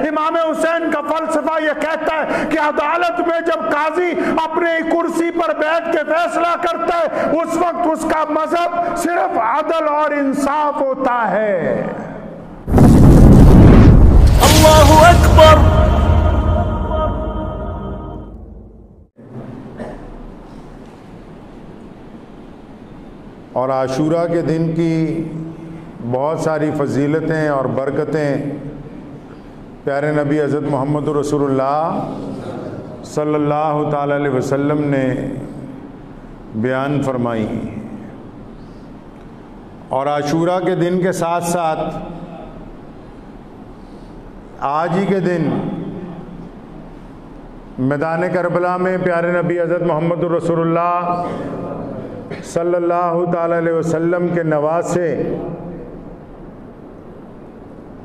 امام حسین کا فلسفہ یہ کہتا ہے کہ عدالت میں جب قاضی اپنے کرسی پر بیٹھ کے فیصلہ کرتا ہے اس وقت اس کا مذہب صرف عدل اور انصاف ہوتا ہے۔ اللہ اکبر۔ اور عاشورہ کے دن کی بہت ساری فضیلتیں اور برکتیں پیارے نبی حضرت محمد رسول اللہ صلی اللہ تعالی علیہ وسلم نے بیان فرمائی، اور عاشورہ کے دن کے ساتھ ساتھ آج ہی کے دن میدان کربلا میں پیارے نبی حضرت محمد رسول اللہ صلی اللہ تعالی علیہ وسلم کے نواسے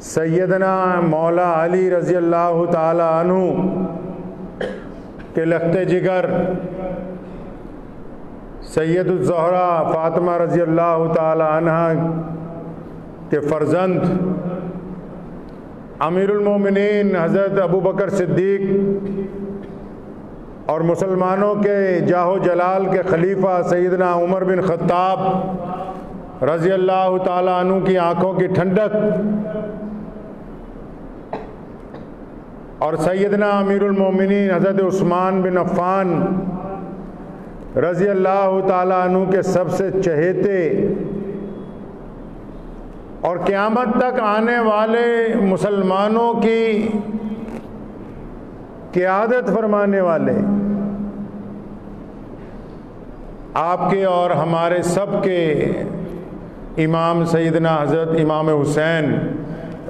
سیدنا مولا علی رضی اللہ تعالی عنہ کے لخت جگر سید الزہرا فاطمہ رضی اللہ تعالی عنہ کے فرزند امیر المومنین حضرت ابو بکر صدیق اور مسلمانوں کے جاہ و جلال کے خلیفہ سیدنا عمر بن خطاب رضی اللہ تعالی عنہ کی آنکھوں کی ٹھنڈک اور سیدنا امیر المومنین حضرت عثمان بن عفان رضی اللہ تعالی عنہ کے سب سے چہیتے اور قیامت تک آنے والے مسلمانوں کی قیادت فرمانے والے آپ کے اور ہمارے سب کے امام سیدنا حضرت امام حسین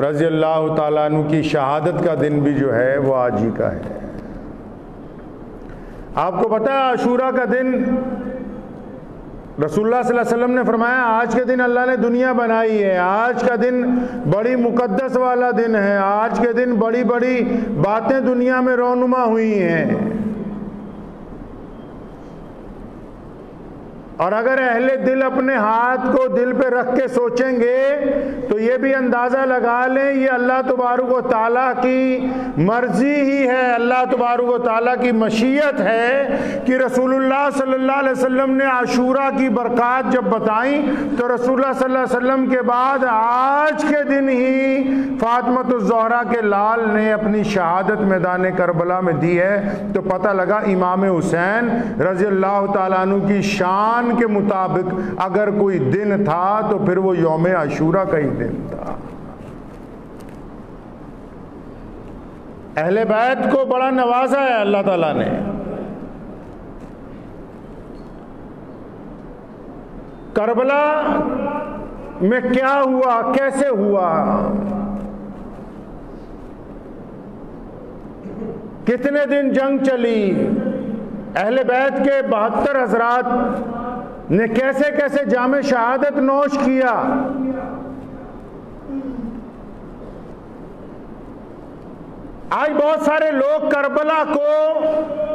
رضی اللہ تعالیٰ عنہ کی شہادت کا دن بھی جو ہے وہ آج ہی کا ہے۔ آپ کو پتہ ہے عاشورہ کا دن رسول اللہ صلی اللہ علیہ وسلم نے فرمایا آج کے دن اللہ نے دنیا بنائی ہے، آج کا دن بڑی مقدس والا دن ہے، آج کے دن بڑی بڑی باتیں دنیا میں رونما ہوئی ہیں، اور اگر اہل دل اپنے ہاتھ کو دل پہ رکھ کے سوچیں گے تو یہ بھی اندازہ لگا لیں یہ اللہ تبارک و تعالیٰ کی مرضی ہی ہے، اللہ تبارک و تعالیٰ کی مشیت ہے کہ رسول اللہ صلی اللہ علیہ وسلم نے عاشورہ کی برکات جب بتائیں تو رسول اللہ صلی اللہ علیہ وسلم کے بعد آج کے دن ہی فاطمۃ الزہرا کے لال نے اپنی شہادت میدان کربلا میں دی ہے، تو پتہ لگا امام حسین رضی اللہ تعالیٰ عنہ کی شان کے مطابق اگر کوئی دن تھا تو پھر وہ یوم عاشورہ کا ہی دن تھا۔ اہل بیت کو بڑا نوازا ہے اللہ تعالیٰ نے۔ کربلا میں کیا ہوا، کیسے ہوا، کتنے دن جنگ چلی، اہل بیت کے 72 حضرات نے کیسے کیسے جام شہادت نوش کیا، آج بہت سارے لوگ کربلا کو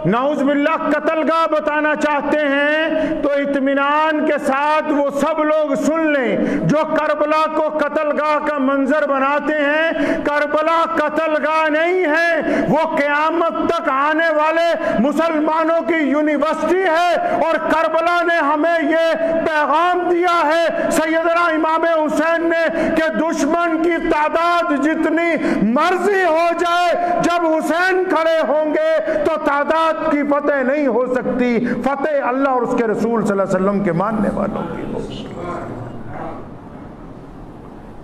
نعوذ باللہ قتل گاہ بتانا چاہتے ہیں، تو اطمینان کے ساتھ وہ سب لوگ سن لیں جو کربلا کو قتل گاہ کا منظر بناتے ہیں، کربلا قتل گاہ نہیں ہے، وہ قیامت تک آنے والے مسلمانوں کی یونیورسٹی ہے، اور کربلا نے ہمیں یہ پیغام دیا ہے سیدنا امام حسین نے کہ دشمن کی تعداد جتنی مرضی ہو جائے جب حسین کھڑے ہوں گے تو تعداد کی فتح نہیں ہو سکتی، فتح اللہ اور اس کے رسول صلی اللہ علیہ وسلم کے ماننے والوں کی ہوگی۔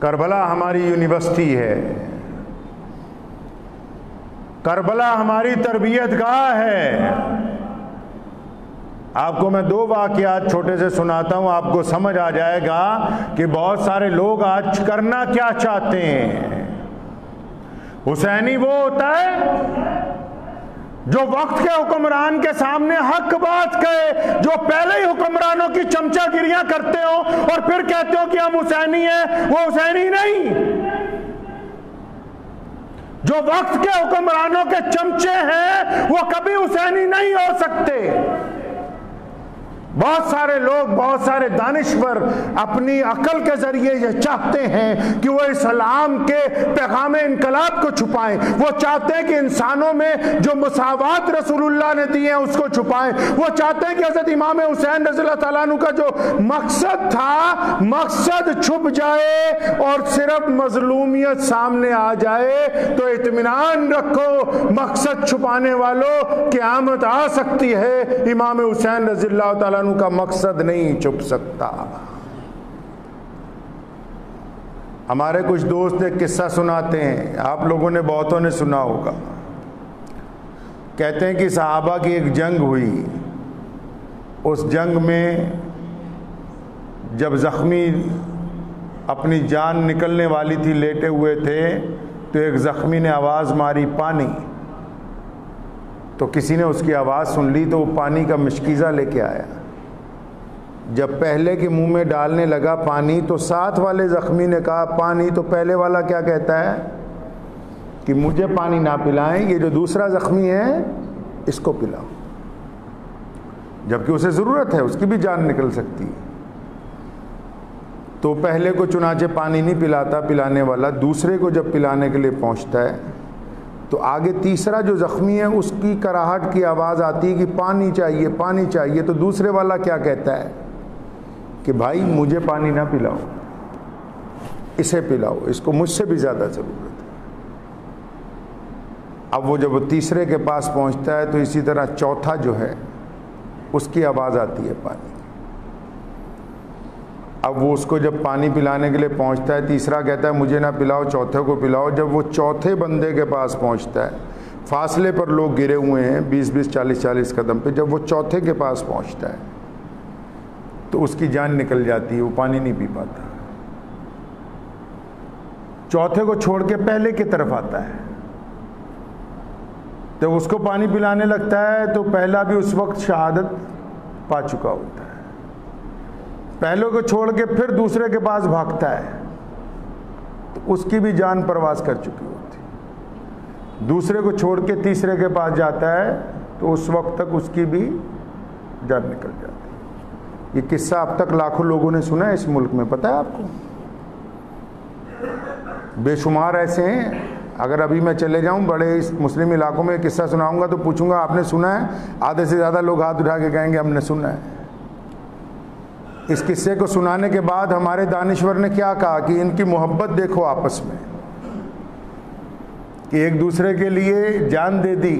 کربلا ہماری یونیورسٹی ہے، کربلا ہماری تربیت گاہ ہے۔ آپ کو میں 2 واقعات چھوٹے سے سناتا ہوں، آپ کو سمجھ آ جائے گا کہ بہت سارے لوگ آج کرنا کیا چاہتے ہیں۔ حسینی وہ ہوتا ہے جو وقت کے حکمران کے سامنے حق بات کہے، جو پہلے ہی حکمرانوں کی چمچہ گریاں کرتے ہو اور پھر کہتے ہو کہ ہم حسینی ہیں، وہ حسینی نہیں۔ جو وقت کے حکمرانوں کے چمچے ہیں وہ کبھی حسینی نہیں ہو سکتے۔ بہت سارے لوگ، بہت سارے دانشور اپنی عقل کے ذریعے یہ چاہتے ہیں کہ وہ اسلام کے پیغام انقلاب کو چھپائیں، وہ چاہتے ہیں کہ انسانوں میں جو مساوات رسول اللہ نے دی ہیں اس کو چھپائیں، وہ چاہتے ہیں کہ حضرت امام حسین رضی اللہ تعالیٰ عنہ کا جو مقصد تھا مقصد چھپ جائے اور صرف مظلومیت سامنے آ جائے۔ تو اطمینان رکھو مقصد چھپانے والوں، قیامت آ سکتی ہے، امام حسین رضی اللہ تعالیٰ عنہ کا مقصد نہیں چھپ سکتا۔ ہمارے کچھ دوست ایک قصہ سناتے ہیں، آپ لوگوں نے بہتوں نے سنا ہوگا۔ کہتے ہیں کہ صحابہ کی ایک جنگ ہوئی، اس جنگ میں جب زخمی اپنی جان نکلنے والی تھی، لیٹے ہوئے تھے، تو ایک زخمی نے آواز ماری پانی، تو کسی نے اس کی آواز سن لی تو وہ پانی کا مشکیزہ لے کے آیا۔ جب پہلے کے منہ میں ڈالنے لگا پانی تو ساتھ والے زخمی نے کہا پانی، تو پہلے والا کیا کہتا ہے کہ مجھے پانی نہ پلائیں، یہ جو دوسرا زخمی ہے اس کو پلاؤ، جبکہ اسے ضرورت ہے، اس کی بھی جان نکل سکتی ہے۔ تو پہلے کو چنانچہ پانی نہیں پلاتا پلانے والا، دوسرے کو جب پلانے کے لیے پہنچتا ہے تو آگے تیسرا جو زخمی ہے اس کی کراہٹ کی آواز آتی ہے کہ پانی چاہیے پانی چاہیے، تو دوسرے والا کیا کہتا ہے کہ بھائی مجھے پانی نہ پلاؤ، اسے پلاؤ، اس کو مجھ سے بھی زیادہ ضرورت ہے۔ اب وہ جب وہ تیسرے کے پاس پہنچتا ہے تو اسی طرح چوتھا جو ہے اس کی آواز آتی ہے پانی۔ اب وہ اس کو جب پانی پلانے کے لیے پہنچتا ہے، تیسرا کہتا ہے مجھے نہ پلاؤ، چوتھے کو پلاؤ۔ جب وہ چوتھے بندے کے پاس پہنچتا ہے، فاصلے پر لوگ گرے ہوئے ہیں 20 40 قدم پہ، جب وہ چوتھے کے پاس پہنچتا ہے تو اس کی جان نکل جاتی ہے، وہ پانی نہیں پی پاتا۔ چوتھے کو چھوڑ کے پہلے کی طرف آتا ہے، جب اس کو پانی پلانے لگتا ہے تو پہلا بھی اس وقت شہادت پا چکا ہوتا ہے۔ پہلے کو چھوڑ کے پھر دوسرے کے پاس بھاگتا ہے تو اس کی بھی جان پرواز کر چکی ہوتی۔ دوسرے کو چھوڑ کے تیسرے کے پاس جاتا ہے تو اس وقت تک اس کی بھی جان نکل جاتی۔ یہ قصہ اب تک لاکھوں لوگوں نے سنا ہے اس ملک میں، پتہ ہے آپ کو؟ بے شمار ایسے ہیں، اگر ابھی میں چلے جاؤں بڑے اس مسلم علاقوں میں قصہ سناؤں گا تو پوچھوں گا آپ نے سنا ہے؟ آدھے سے زیادہ لوگ ہاتھ اٹھا کے کہیں گے ہم نے سنا ہے۔ اس قصے کو سنانے کے بعد ہمارے دانشور نے کیا کہا کہ ان کی محبت دیکھو آپس میں، کہ ایک دوسرے کے لیے جان دے دی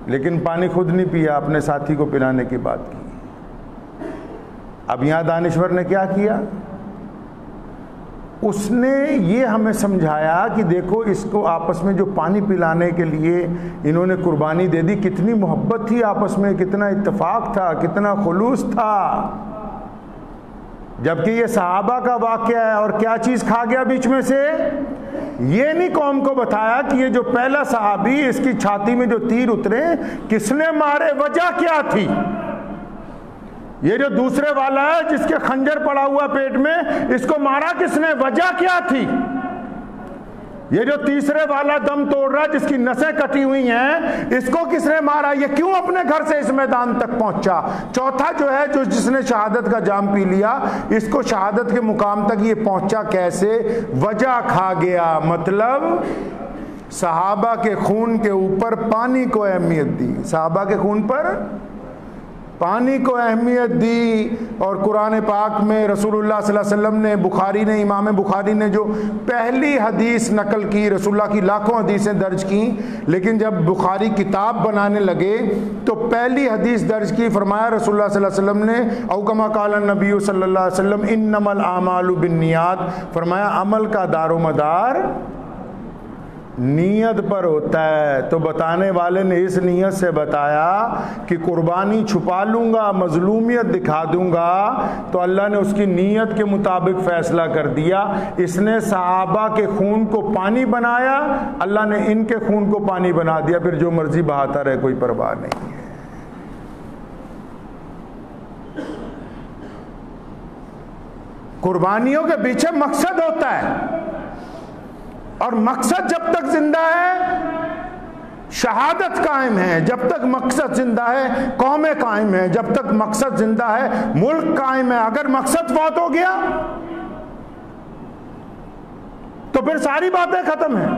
لیکن پانی خود نہیں پیا، اپنے ساتھی کو پلانے کی بات کی۔ اب یہاں دانشور نے کیا کیا؟ اس نے یہ ہمیں سمجھایا کہ دیکھو اس کو آپس میں جو پانی پلانے کے لیے انہوں نے قربانی دے دی، کتنی محبت تھی آپس میں، کتنا اتفاق تھا، کتنا خلوص تھا، جبکہ یہ صحابہ کا واقعہ ہے۔ اور کیا چیز کھا گیا بیچ میں سے؟ یہ نہیں قوم کو بتایا کہ یہ جو پہلا صحابی اس کی چھاتی میں جو تیر اترے کس نے مارے، وجہ کیا تھی۔ یہ جو دوسرے والا ہے جس کے خنجر پڑا ہوا پیٹ میں، اس کو مارا کس نے، وجہ کیا تھی۔ یہ جو تیسرے والا دم توڑ رہا ہے جس کی نسیں کٹی ہوئی ہیں، اس کو کس نے مارا، یہ کیوں اپنے گھر سے اس میدان تک پہنچا۔ چوتھا جو ہے جس نے شہادت کا جام پی لیا، اس کو شہادت کے مقام تک یہ پہنچا کیسے، وجہ کھا گیا۔ مطلب صحابہ کے خون کے اوپر پانی کو اہمیت دی، صحابہ کے خون پر پانی کو اہمیت دی۔ اور قرآن پاک میں رسول اللہ صلی اللہ علیہ وسلم نے، بخاری نے، امام بخاری نے جو پہلی حدیث نقل کی، رسول اللہ کی لاکھوں حدیثیں درج کی، لیکن جب بخاری کتاب بنانے لگے تو پہلی حدیث درج کی، فرمایا رسول اللہ صلی اللہ علیہ وسلم نے، او کما قال النبی صلی اللہ علیہ وسلم انما الاعمال بالنیات، فرمایا عمل کا دار و مدار نیت پر ہوتا ہے۔ تو بتانے والے نے اس نیت سے بتایا کہ قربانی چھپا لوں گا، مظلومیت دکھا دوں گا، تو اللہ نے اس کی نیت کے مطابق فیصلہ کر دیا۔ اس نے صحابہ کے خون کو پانی بنایا، اللہ نے ان کے خون کو پانی بنا دیا، پھر جو مرضی بہاتا رہے، کوئی پرواہ نہیں ہے۔ قربانیوں کے پیچھے مقصد ہوتا ہے، اور مقصد جب تک زندہ ہے شہادت قائم ہے جب تک مقصد زندہ ہے، قومیں قائم ہیں جب تک مقصد زندہ ہے، ملک قائم ہے۔ اگر مقصد فوت ہو گیا تو پھر ساری باتیں ختم ہیں۔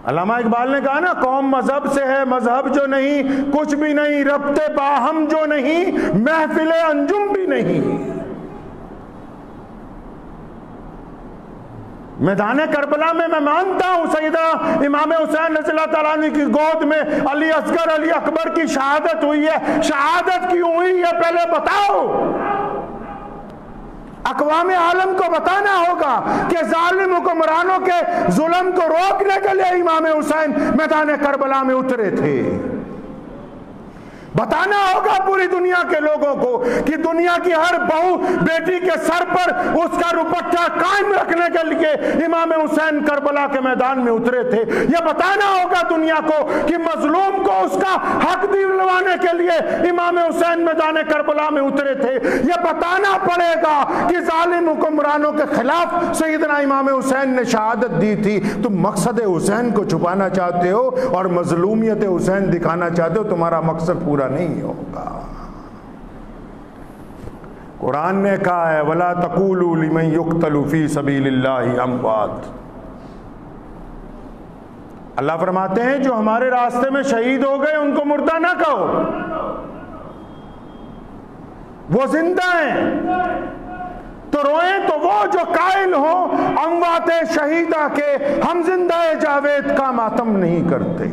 علامہ اقبال نے کہا نا، قوم مذہب سے ہے، مذہب جو نہیں کچھ بھی نہیں، ربط باہم جو نہیں محفل انجم بھی نہیں۔ میدان کربلا میں میں مانتا ہوں سیدنا امام حسین رضی اللہ تعالیٰ عنہ کی گود میں علی اصغر علی اکبر کی شہادت ہوئی ہے۔ شہادت کیوں ہوئی ہے پہلے بتاؤ، اقوام عالم کو بتانا ہوگا کہ ظالم حکمرانوں کے ظلم کو روکنے کے لیے امام حسین میدان کربلا میں اترے تھے۔ بتانا ہوگا پوری دنیا کے لوگوں کو کہ دنیا کی ہر بہو بیٹی کے سر پر اس کا روپٹہ قائم رکھنے کے لیے امام حسین کربلا کے میدان میں اترے تھے۔ یہ بتانا ہوگا دنیا کو کہ مظلوم کو اس کا حق دلوانے کے لیے امام حسین میدان کربلا میں اترے تھے۔ یہ بتانا پڑے گا کہ ظالم حکمرانوں کے خلاف سیدنا امام حسین نے شہادت دی تھی۔ تم مقصد حسین کو چھپانا چاہتے ہو اور مظلومیت حسین دکھانا چاہتے ہو، تمہارا مقصد پورا نہیں ہوگا۔ قرآن نے کہا ہے وَلَا تَقُولُوا لِمَنْ يُقْتَلُ فِي سَبِيلِ اللَّهِ أَمْوَاتٌ۔ اللہ فرماتے ہیں جو ہمارے راستے میں شہید ہو گئے ان کو مردہ نہ کہو، وہ زندہ ہیں۔ تو روئیں تو وہ جو قائل ہوں اموات شہیدہ کے، ہم زندہ جاوید کا ماتم نہیں کرتے۔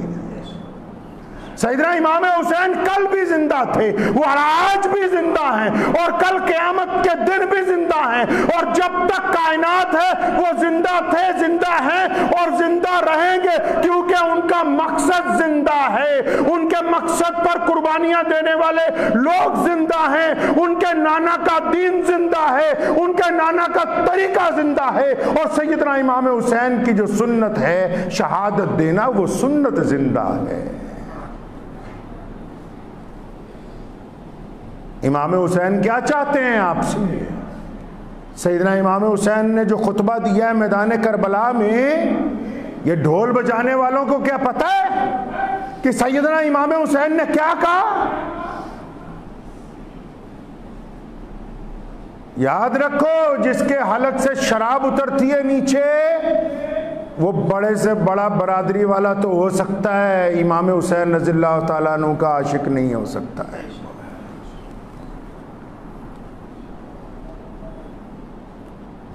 سیدنا امام حسین کل بھی زندہ تھے، وہ آج بھی زندہ ہیں، اور کل قیامت کے دن بھی زندہ ہیں، اور جب تک کائنات ہے وہ زندہ تھے، زندہ ہیں اور زندہ رہیں گے، کیونکہ ان کا مقصد زندہ ہے۔ ان کے مقصد پر قربانیاں دینے والے لوگ زندہ ہیں، ان کے نانا کا دین زندہ ہے، ان کے نانا کا طریقہ زندہ ہے، اور سیدنا امام حسین کی جو سنت ہے شہادت دینا، وہ سنت زندہ ہے۔ امام حسین کیا چاہتے ہیں آپ سے؟ سیدنا امام حسین نے جو خطبہ دیا ہے میدان کربلا میں، یہ ڈھول بجانے والوں کو کیا پتہ ہے کہ سیدنا امام حسین نے کیا کہا؟ یاد رکھو، جس کے حلق سے شراب اترتی ہے نیچے، وہ بڑے سے بڑا برادری والا تو ہو سکتا ہے، امام حسین رضی اللہ تعالیٰ عنہ کا عاشق نہیں ہو سکتا ہے۔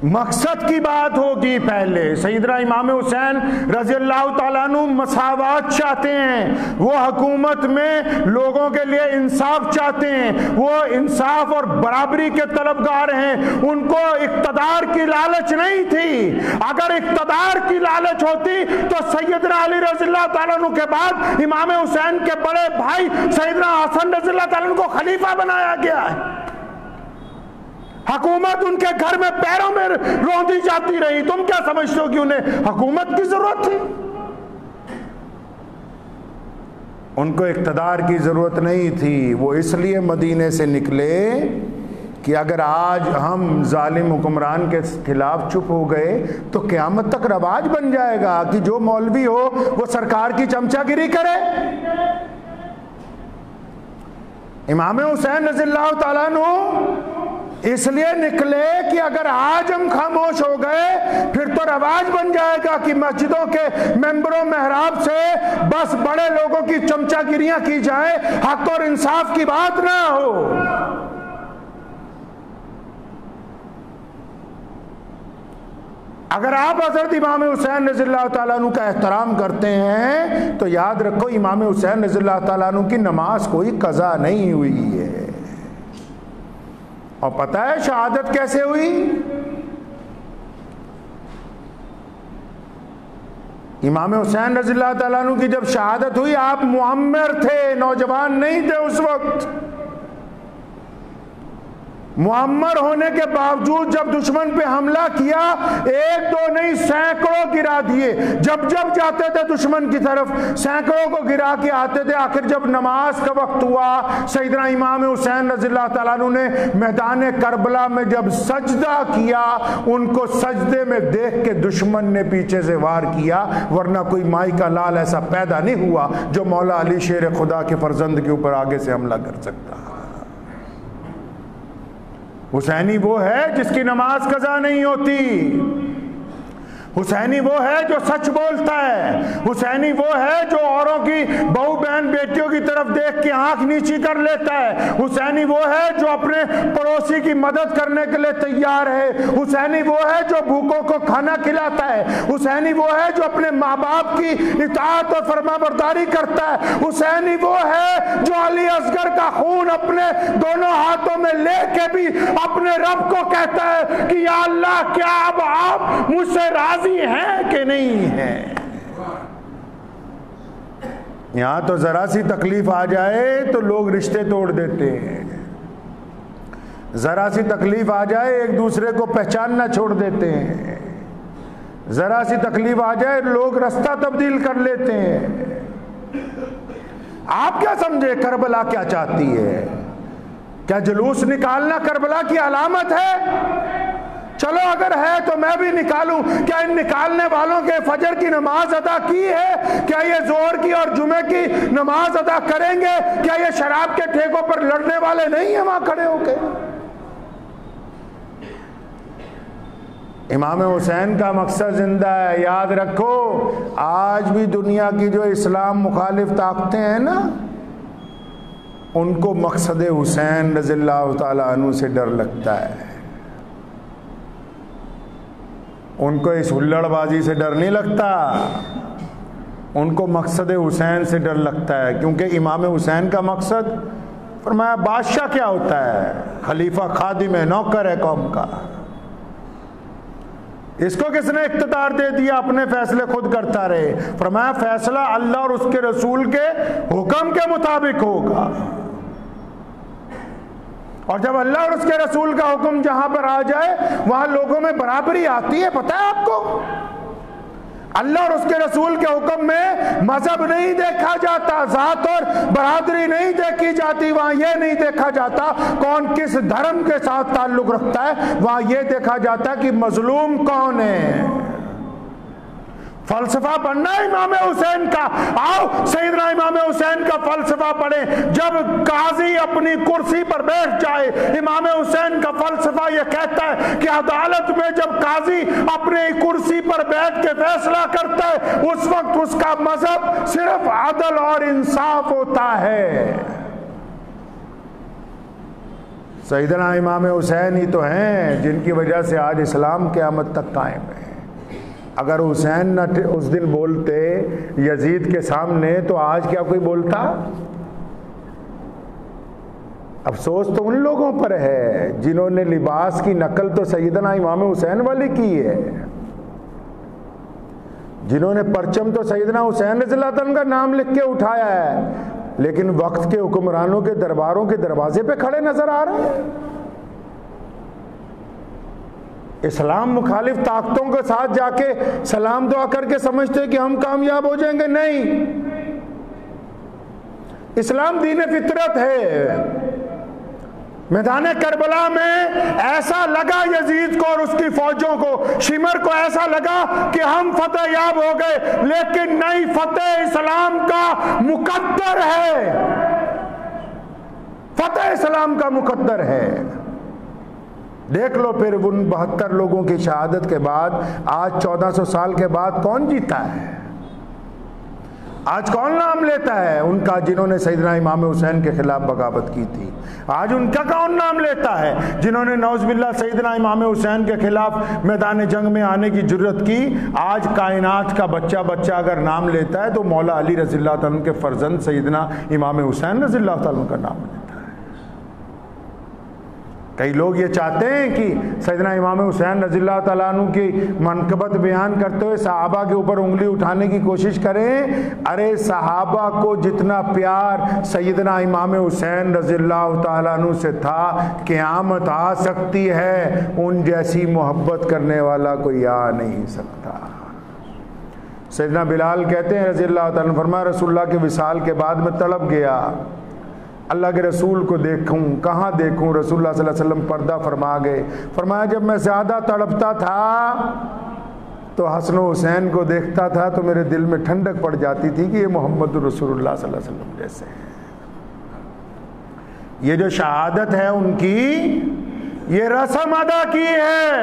مقصد کی بات ہوگی پہلے۔ سیدنا امام حسین رضی اللہ تعالیٰ عنہ مساوات چاہتے ہیں، وہ حکومت میں لوگوں کے لیے انصاف چاہتے ہیں، وہ انصاف اور برابری کے طلبگار ہیں۔ ان کو اقتدار کی لالچ نہیں تھی۔ اگر اقتدار کی لالچ ہوتی تو سیدنا علی رضی اللہ تعالیٰ عنہ کے بعد امام حسین کے بڑے بھائی سیدنا حسن رضی اللہ تعالیٰ عنہ کو خلیفہ بنایا گیا ہے۔ حکومت ان کے گھر میں پیروں میں روندی جاتی رہی، تم کیا سمجھتے ہو کہ انہیں حکومت کی ضرورت تھی؟ ان کو اقتدار کی ضرورت نہیں تھی۔ وہ اس لیے مدینے سے نکلے کہ اگر آج ہم ظالم حکمران کے خلاف چپ ہو گئے تو قیامت تک رواج بن جائے گا کہ جو مولوی ہو وہ سرکار کی چمچہ گیری کرے۔ امام حسین رضی اللہ تعالیٰ عنہ اس لیے نکلے کہ اگر آج ہم خاموش ہو گئے پھر تو رواج بن جائے گا کہ مسجدوں کے ممبروں محراب سے بس بڑے لوگوں کی چمچہ گیریاں کی جائیں، حق اور انصاف کی بات نہ ہو۔ اگر آپ حضرت امام حسین رضی اللہ تعالیٰ عنہ کا احترام کرتے ہیں تو یاد رکھو امام حسین رضی اللہ تعالیٰ عنہ کی نماز کوئی قضا نہیں ہوئی ہے۔ اور پتہ ہے شہادت کیسے ہوئی؟ امام حسین رضی اللہ تعالیٰ عنہ کی جب شہادت ہوئی، آپ معمر تھے، نوجوان نہیں تھے اس وقت۔ معمر ہونے کے باوجود جب دشمن پہ حملہ کیا، ایک دو نہیں سینکڑوں گرا دیے. جب جب جاتے تھے دشمن کی طرف سینکڑوں کو گرا کے آتے تھے. آخر جب نماز کا وقت ہوا، سیدنا امام حسین رضی اللہ تعالیٰ عنہ نے میدان کربلا میں جب سجدہ کیا، ان کو سجدے میں دیکھ کے دشمن نے پیچھے سے وار کیا، ورنہ کوئی مائی کا لال ایسا پیدا نہیں ہوا جو مولا علی شیر خدا کے فرزند کے اوپر آگے سے حملہ کر سکتا. حسینی وہ ہے جس کی نماز قضا نہیں ہوتی. حسینی وہ ہے جو سچ بولتا ہے. حسینی وہ ہے جو اوروں کی بہو بہن بیٹیوں کی طرف دیکھ کے آنکھ نیچی کر لیتا ہے. حسینی وہ ہے جو اپنے پڑوسی کی مدد کرنے کے لیے تیار ہے. حسینی وہ ہے جو بھوکوں کو کھانا کھلاتا ہے. حسینی وہ ہے جو اپنے ماں باپ کی اطاعت اور فرما برداری کرتا ہے. حسینی وہ ہے جو علی اصغر کا خون اپنے دونوں ہاتھوں میں لے کے بھی اپنے رب کو کہتا ہے کہ یا اللہ، کیا اب آپ مجھ سے راضی ہیں کہ نہیں ہیں. یہاں تو ذرا سی تکلیف آ جائے تو لوگ رشتے توڑ دیتے ہیں. ذرا سی تکلیف آ جائے ایک دوسرے کو پہچاننا چھوڑ دیتے ہیں. ذرا سی تکلیف آ جائے لوگ رستہ تبدیل کر لیتے ہیں. آپ کیا سمجھے کربلا کیا چاہتی ہے؟ کیا جلوس نکالنا کربلا کی علامت ہے؟ چلو اگر ہے تو میں بھی نکالوں. کیا ان نکالنے والوں کے فجر کی نماز ادا کی ہے؟ کیا یہ ظہر کی اور جمعے کی نماز ادا کریں گے؟ کیا یہ شراب کے ٹھیکوں پر لڑنے والے نہیں ہیں وہاں کھڑے ہو کے؟ امام حسین کا مقصد زندہ ہے. یاد رکھو، آج بھی دنیا کی جو اسلام مخالف طاقتیں ہیں نا، ان کو مقصد حسین رضی اللہ تعالیٰ عنہ سے ڈر لگتا ہے. ان کو اس ہلڑ بازی سے ڈر نہیں لگتا، ان کو مقصد حسین سے ڈر لگتا ہے. کیونکہ امام حسین کا مقصد، فرمایا بادشاہ کیا ہوتا ہے؟ خلیفہ خادم ہے، نوکر ہے قوم کا. اس کو کس نے اقتدار دے دیا اپنے فیصلے خود کرتا رہے؟ فرمایا فیصلہ اللہ اور اس کے رسول کے حکم کے مطابق ہوگا. اور جب اللہ اور اس کے رسول کا حکم جہاں پر آ جائے وہاں لوگوں میں برابری آتی ہے. پتہ ہے آپ کو، اللہ اور اس کے رسول کے حکم میں مذہب نہیں دیکھا جاتا، ذات اور برادری نہیں دیکھی جاتی. وہاں یہ نہیں دیکھا جاتا کون کس دھرم کے ساتھ تعلق رکھتا ہے، وہاں یہ دیکھا جاتا ہے کہ مظلوم کون ہے. فلسفہ پڑھنا امام حسین کا. آؤ سیدنا امام حسین کا فلسفہ پڑھیں. جب قاضی اپنی کرسی پر بیٹھ جائے، امام حسین کا فلسفہ یہ کہتا ہے کہ عدالت میں جب قاضی اپنے کرسی پر بیٹھ کے فیصلہ کرتا ہے، اس وقت اس کا مذہب صرف عدل اور انصاف ہوتا ہے. سیدنا امام حسین ہی تو ہیں جن کی وجہ سے آج اسلام قیامت تک قائم ہے. اگر حسین نہ اس دن بولتے یزید کے سامنے تو آج کیا کوئی بولتا؟ افسوس تو ان لوگوں پر ہے جنہوں نے لباس کی نقل تو سیدنا امام حسین والی کی ہے، جنہوں نے پرچم تو سیدنا حسین رضی اللہ عنہ کا نام لکھ کے اٹھایا ہے، لیکن وقت کے حکمرانوں کے درباروں کے دروازے پہ کھڑے نظر آ رہے ہیں. اسلام مخالف طاقتوں کے ساتھ جا کے سلام دعا کر کے سمجھتے کہ ہم کامیاب ہو جائیں گے. نہیں، اسلام دین فطرت ہے. میدان کربلا میں ایسا لگا یزید کو اور اس کی فوجوں کو، شمر کو ایسا لگا کہ ہم فتح یاب ہو گئے، لیکن نہیں، فتح اسلام کا مقدر ہے. فتح اسلام کا مقدر ہے. دیکھ لو پھر ان 72 لوگوں کی شہادت کے بعد آج 1400 سال کے بعد کون جیتا ہے؟ آج کون نام لیتا ہے ان کا جنہوں نے سیدنا امام حسین کے خلاف بغاوت کی تھی؟ آج ان کا کون نام لیتا ہے جنہوں نے نعوذ باللہ سیدنا امام حسین کے خلاف میدان جنگ میں آنے کی جرت کی؟ آج کائنات کا بچہ اگر نام لیتا ہے تو مولا علی رضی اللہ عنہ کے فرزند سیدنا امام حسین رضی اللہ عنہ کا نام لیتا ہے. کئی لوگ یہ چاہتے ہیں کہ سیدنا امام حسین رضی اللہ تعالیٰ عنہ کی منقبت بیان کرتے ہوئے صحابہ کے اوپر انگلی اٹھانے کی کوشش کریں. ارے صحابہ کو جتنا پیار سیدنا امام حسین رضی اللہ تعالیٰ عنہ سے تھا، قیامت آ سکتی ہے ان جیسی محبت کرنے والا کوئی آ نہیں سکتا. سیدنا بلال کہتے ہیں رضی اللہ تعالیٰ عنہ، فرمایا رسول اللہ کے وصال کے بعد میں تڑپ گیا، اللہ کے رسول کو دیکھوں کہاں دیکھوں. رسول اللہ صلی اللہ علیہ وسلم پردہ فرما گئے. فرمایا جب میں زیادہ تڑپتا تھا تو حسن و حسین کو دیکھتا تھا تو میرے دل میں ٹھنڈک پڑ جاتی تھی کہ یہ محمد رسول اللہ صلی اللہ علیہ وسلم جیسے ہیں. یہ جو شہادت ہے ان کی، یہ رسم ادا کی ہے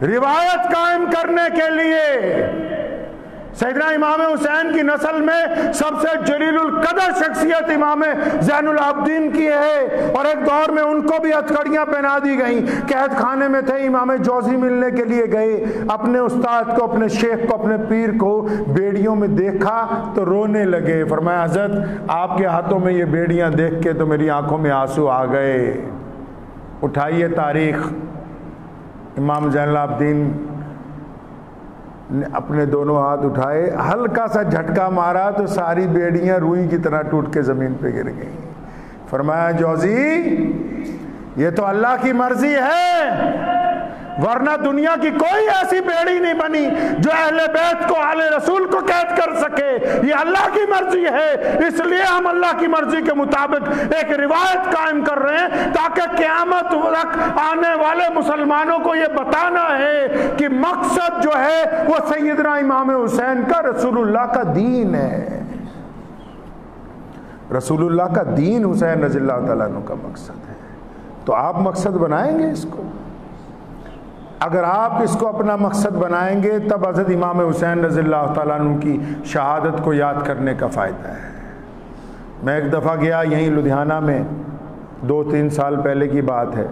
روایت قائم کرنے کے لیے. سیدنا امام حسین کی نسل میں سب سے جلیل القدر شخصیت امام زین العابدین کی ہے، اور ایک دور میں ان کو بھی ہتھکڑیاں پہنا دی گئیں. قید خانے میں تھے، امام جوزی ملنے کے لیے گئے، اپنے استاد کو، اپنے شیخ کو، اپنے پیر کو بیڑیوں میں دیکھا تو رونے لگے. فرمایا حضرت آپ کے ہاتھوں میں یہ بیڑیاں دیکھ کے تو میری آنکھوں میں آنسو آ گئے. اٹھائیے تاریخ، امام زین العابدین نے اپنے دونوں ہاتھ اٹھائے، ہلکا سا جھٹکا مارا تو ساری بیڑیاں روئی کی طرح ٹوٹ کے زمین پہ گر گئیں. فرمایا جوزی یہ تو اللہ کی مرضی ہے، ورنہ دنیا کی کوئی ایسی بیڑی نہیں بنی جو اہل بیت کو، اہل رسول کو قید کر سکے. یہ اللہ کی مرضی ہے، اس لیے ہم اللہ کی مرضی کے مطابق ایک روایت قائم کر رہے ہیں تاکہ قیامت تک آنے والے مسلمانوں کو یہ بتانا ہے کہ مقصد جو ہے وہ سیدنا امام حسین کا رسول اللہ کا دین ہے. رسول اللہ کا دین حسین رضی اللہ تعالیٰ عنہ کا مقصد ہے. تو آپ مقصد بنائیں گے اس کو؟ اگر آپ اس کو اپنا مقصد بنائیں گے تب حضرت امام حسین رضی اللہ تعالیٰ عنہ کی شہادت کو یاد کرنے کا فائدہ ہے. میں ایک دفعہ گیا یہیں لدھیانہ میں، 2-3 سال پہلے کی بات ہے.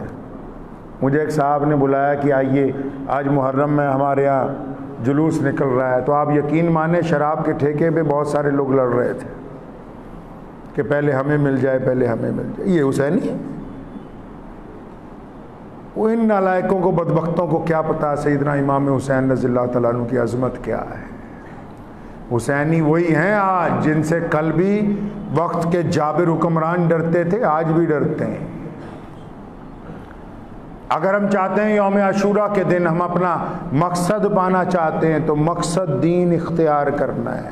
مجھے ایک صاحب نے بلایا کہ آئیے آج محرم میں ہمارے ہاں جلوس نکل رہا ہے. تو آپ یقین مانیں شراب کے ٹھیکے پہ بہت سارے لوگ لڑ رہے تھے کہ پہلے ہمیں مل جائے، پہلے ہمیں مل جائے. یہ حسینی ہے؟ وہ ان نالائقوں کو، بدبختوں کو کیا پتا سیدنا امام حسین رضی اللہ تعالیٰ عنہ کی عظمت کیا ہے. حسینی وہی ہیں آج جن سے کل بھی وقت کے جابر حکمران ڈرتے تھے، آج بھی ڈرتے ہیں. اگر ہم چاہتے ہیں یوم عاشوراء کے دن ہم اپنا مقصد پانا چاہتے ہیں تو مقصد دین اختیار کرنا ہے.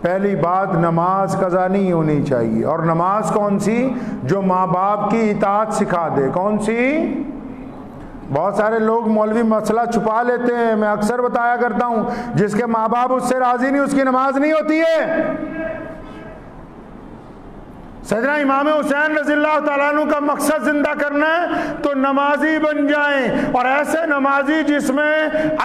پہلی بات، نماز قضا نہیں ہونی چاہیے. اور نماز کون سی؟ جو ماں باپ کی اطاعت سکھا دے. کون سی؟ بہت سارے لوگ مولوی مسئلہ چھپا لیتے ہیں. میں اکثر بتایا کرتا ہوں جس کے ماں باپ اس سے راضی نہیں اس کی نماز نہیں ہوتی ہے. سیدنا امام حسین رضی اللہ تعالیٰ عنہ کا مقصد زندہ کرنا ہے تو نمازی بن جائیں، اور ایسے نمازی جس میں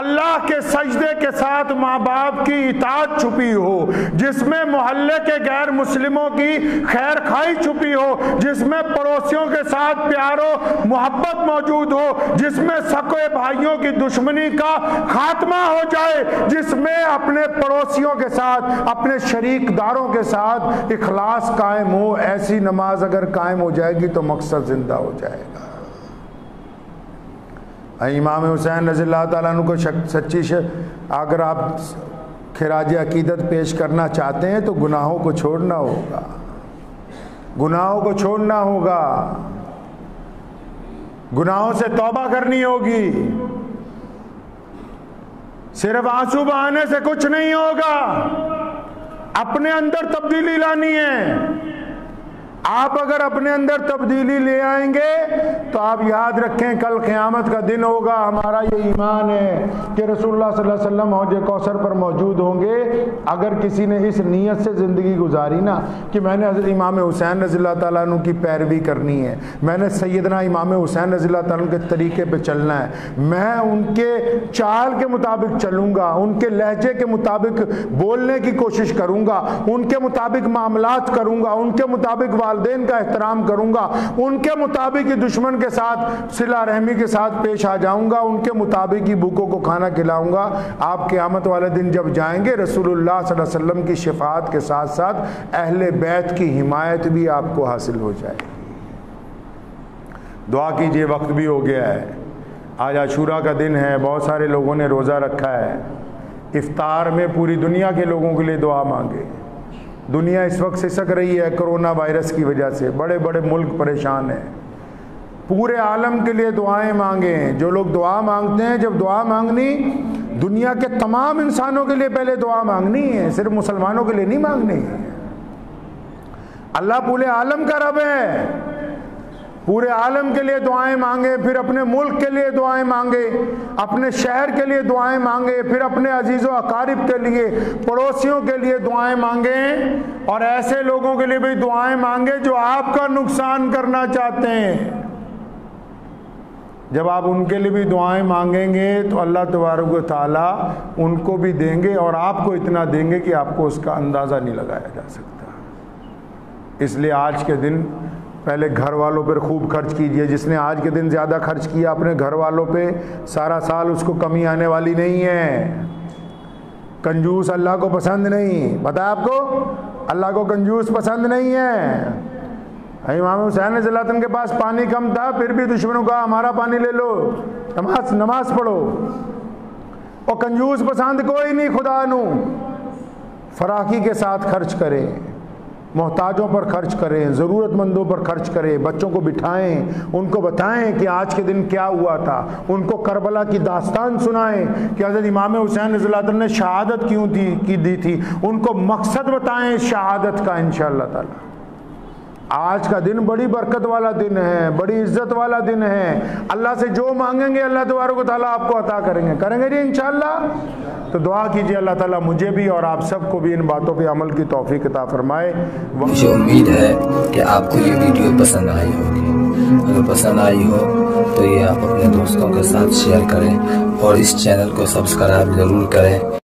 اللہ کے سجدے کے ساتھ ماں باپ کی اطاعت چھپی ہو، جس میں محلے کے غیر مسلموں کی خیر خواہی چھپی ہو، جس میں پڑوسیوں کے ساتھ پیار و محبت موجود ہو، جس میں سکے بھائیوں کی دشمنی کا خاتمہ ہو جائے، جس میں اپنے پڑوسیوں کے ساتھ، اپنے شریک داروں کے ساتھ اخلاص قائم ہو. ایسی نماز اگر قائم ہو جائے گی تو مقصد زندہ ہو جائے گا. امام حسین رضی اللہ تعالیٰ عنہ کو سچی اگر آپ خراج عقیدت پیش کرنا چاہتے ہیں تو گناہوں کو چھوڑنا ہوگا، گناہوں کو چھوڑنا ہوگا، گناہوں سے توبہ کرنی ہوگی. صرف آنسو بہانے سے کچھ نہیں ہوگا، اپنے اندر تبدیلی لانی ہے. آپ اگر اپنے اندر تبدیلی لے آئیں گے تو آپ یاد رکھیں کل قیامت کا دن ہوگا. ہمارا یہ ایمان ہے کہ رسول اللہ صلی اللہ علیہ وسلم حوض کوثر پر موجود ہوں گے. اگر کسی نے اس نیت سے زندگی گزاری نا کہ میں نے حضرت امام حسین رضی اللہ تعالیٰ عنہ کی پیروی کرنی ہے، میں نے سیدنا امام حسین رضی اللہ تعالیٰ عنہ کے طریقے پہ چلنا ہے، میں ان کے چال کے مطابق چلوں گا، ان کے لہجے کے مطابق بولنے کی کوشش کروں گا، ان کے مطابق معاملات کروں گا، ان کے مطابق والدین کا احترام کروں گا، ان کے مطابق دشمن کے ساتھ صلہ رحمی کے ساتھ پیش آ جاؤں گا، ان کے مطابق ہی بھوکوں کو کھانا کھلاؤں گا. آپ قیامت والے دن جب جائیں گے رسول اللہ صلی اللہ علیہ وسلم کی شفاعت کے ساتھ ساتھ اہل بیت کی حمایت بھی آپ کو حاصل ہو جائے گی. دعا کیجئے، وقت بھی ہو گیا ہے۔ آج عاشورہ کا دن ہے، بہت سارے لوگوں نے روزہ رکھا ہے۔ افطار میں پوری دنیا کے لوگوں کے لیے دعا مانگے۔ دنیا اس وقت سسک رہی ہے کرونا وائرس کی وجہ سے، بڑے بڑے ملک پریشان ہیں۔ پورے عالم کے لیے دعائیں مانگیں۔ جو لوگ دعا مانگتے ہیں، جب دعا مانگنی دنیا کے تمام انسانوں کے لیے پہلے دعا مانگنی ہے، صرف مسلمانوں کے لیے نہیں مانگنی ہے۔ اللہ پورے عالم کا رب ہے، پورے عالم کے لیے دعائیں مانگے، پھر اپنے ملک کے لیے دعائیں مانگے، اپنے شہر کے لیے دعائیں مانگے، پھر اپنے عزیز و اقارب کے لیے، پڑوسیوں کے لیے دعائیں مانگیں، اور ایسے لوگوں کے لیے بھی دعائیں مانگے جو آپ کا نقصان کرنا چاہتے ہیں۔ جب آپ ان کے لیے بھی دعائیں مانگیں گے تو اللہ تبارک و تعالیٰ ان کو بھی دیں گے، اور آپ کو اتنا دیں گے کہ آپ کو اس کا اندازہ نہیں لگایا جا سکتا۔ اس لیے آج کے دن پہلے گھر والوں پر خوب خرچ کیجئے۔ جس نے آج کے دن زیادہ خرچ کیا اپنے گھر والوں پہ، سارا سال اس کو کمی آنے والی نہیں ہے۔ کنجوس اللہ کو پسند نہیں، بتایا آپ کو، اللہ کو کنجوس پسند نہیں ہے۔ امام حسین رضی اللہ عنہ کے پاس پانی کم تھا، پھر بھی دشمنوں کا ہمارا پانی لے لو، نماز پڑھو۔ اور کنجوس پسند کوئی نہیں خدا نو۔ فراخی کے ساتھ خرچ کریں، محتاجوں پر خرچ کریں، ضرورت مندوں پر خرچ کریں، بچوں کو بٹھائیں، ان کو بتائیں کہ آج کے دن کیا ہوا تھا، ان کو کربلا کی داستان سنائیں کہ حضرت امام حسین رضی اللہ عنہ نے شہادت کیوں دی تھی، ان کو مقصد بتائیں شہادت کا انشاءاللہ تعالی۔ آج کا دن بڑی برکت والا دن ہے، بڑی عزت والا دن ہے۔ اللہ سے جو مانگیں گے اللہ تبارک و تعالیٰ آپ کو عطا کریں گے جی انشاءاللہ۔ تو دعا کیجئے اللہ تعالیٰ مجھے بھی اور آپ سب کو بھی ان باتوں پہ عمل کی توفیق عطا فرمائے۔ مجھے امید ہے کہ آپ کو یہ ویڈیو پسند آئی ہوگی۔ اگر پسند آئی ہو تو یہ آپ اپنے دوستوں کے ساتھ شیئر کریں اور اس چینل کو سبسکرائب ضرور کریں۔